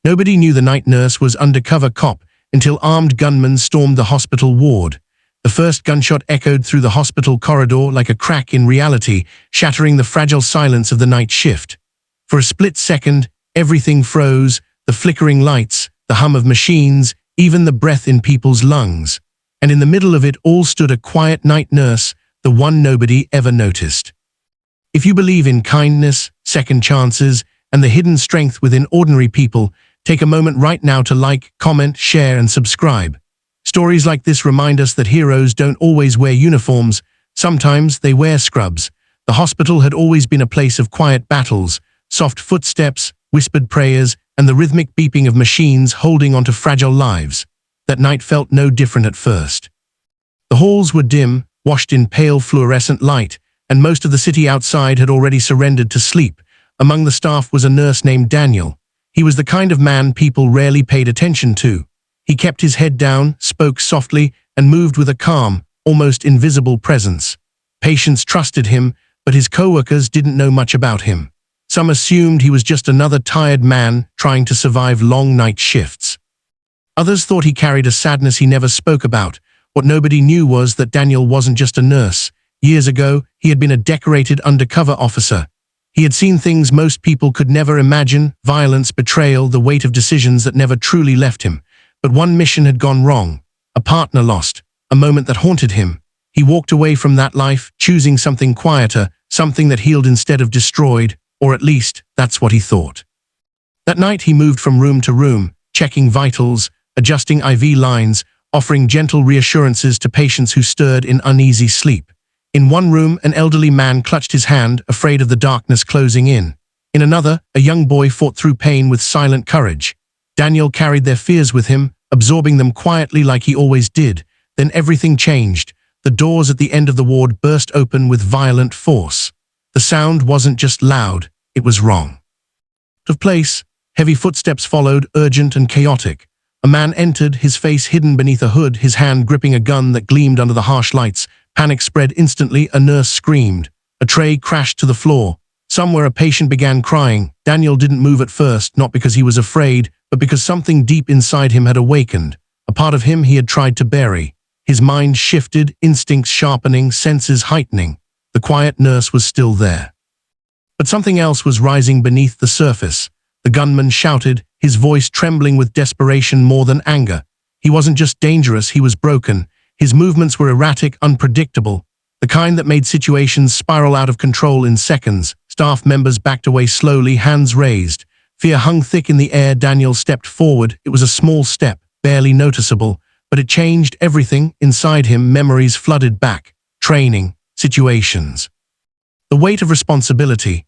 Nobody knew the night nurse was undercover cop until armed gunmen stormed the hospital ward. The first gunshot echoed through the hospital corridor like a crack in reality, shattering the fragile silence of the night shift. For a split second, everything froze, the flickering lights, the hum of machines, even the breath in people's lungs. And in the middle of it all stood a quiet night nurse, the one nobody ever noticed. If you believe in kindness, second chances, and the hidden strength within ordinary people, take a moment right now to like, comment, share, and subscribe. Stories like this remind us that heroes don't always wear uniforms, sometimes they wear scrubs. The hospital had always been a place of quiet battles, soft footsteps, whispered prayers, and the rhythmic beeping of machines holding onto fragile lives. That night felt no different at first. The halls were dim, washed in pale fluorescent light, and most of the city outside had already surrendered to sleep. Among the staff was a nurse named Daniel. He was the kind of man people rarely paid attention to. He kept his head down, spoke softly, and moved with a calm, almost invisible presence. Patients trusted him, but his co-workers didn't know much about him. Some assumed he was just another tired man trying to survive long night shifts. Others thought he carried a sadness he never spoke about. What nobody knew was that Daniel wasn't just a nurse. Years ago, he had been a decorated undercover officer. He had seen things most people could never imagine: violence, betrayal, the weight of decisions that never truly left him. But one mission had gone wrong. A partner lost. A moment that haunted him. He walked away from that life, choosing something quieter, something that healed instead of destroyed, or at least, that's what he thought. That night he moved from room to room, checking vitals, adjusting IV lines, offering gentle reassurances to patients who stirred in uneasy sleep. In one room, an elderly man clutched his hand, afraid of the darkness closing in. In another, a young boy fought through pain with silent courage. Daniel carried their fears with him, absorbing them quietly like he always did. Then everything changed. The doors at the end of the ward burst open with violent force. The sound wasn't just loud, it was wrong. Out of place, heavy footsteps followed, urgent and chaotic. A man entered, his face hidden beneath a hood, his hand gripping a gun that gleamed under the harsh lights. Panic spread instantly, a nurse screamed. A tray crashed to the floor. Somewhere a patient began crying. Daniel didn't move at first, not because he was afraid, but because something deep inside him had awakened. A part of him he had tried to bury. His mind shifted, instincts sharpening, senses heightening. The quiet nurse was still there. But something else was rising beneath the surface. The gunman shouted, his voice trembling with desperation more than anger. He wasn't just dangerous, he was broken. His movements were erratic, unpredictable, the kind that made situations spiral out of control in seconds. Staff members backed away slowly, hands raised. Fear hung thick in the air. Daniel stepped forward. It was a small step, barely noticeable, but it changed everything. Inside him, memories flooded back. Training, situations. The weight of responsibility,